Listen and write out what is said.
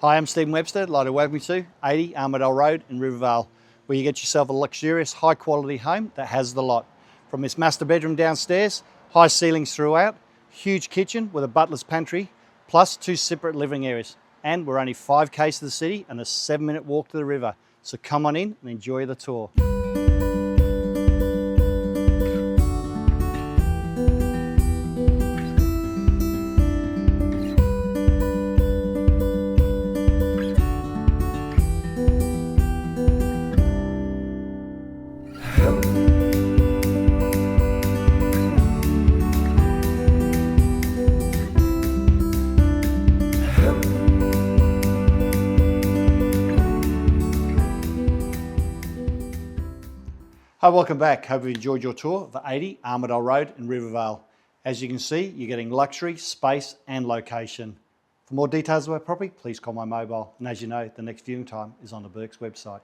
Hi, I'm Stephen Webster. I'd like to welcome you to 80 Armadale Road in Rivervale, where you get yourself a luxurious, high quality home that has the lot. From this master bedroom downstairs, high ceilings throughout, huge kitchen with a butler's pantry, plus 2 separate living areas. And we're only 5 k's to the city and a 7-minute walk to the river. So come on in and enjoy the tour. Hi, welcome back. Hope you enjoyed your tour of 80 Armadale Road in Rivervale. As you can see, you're getting luxury, space and location. For more details of our property, please call my mobile. And as you know, the next viewing time is on the Burke's website.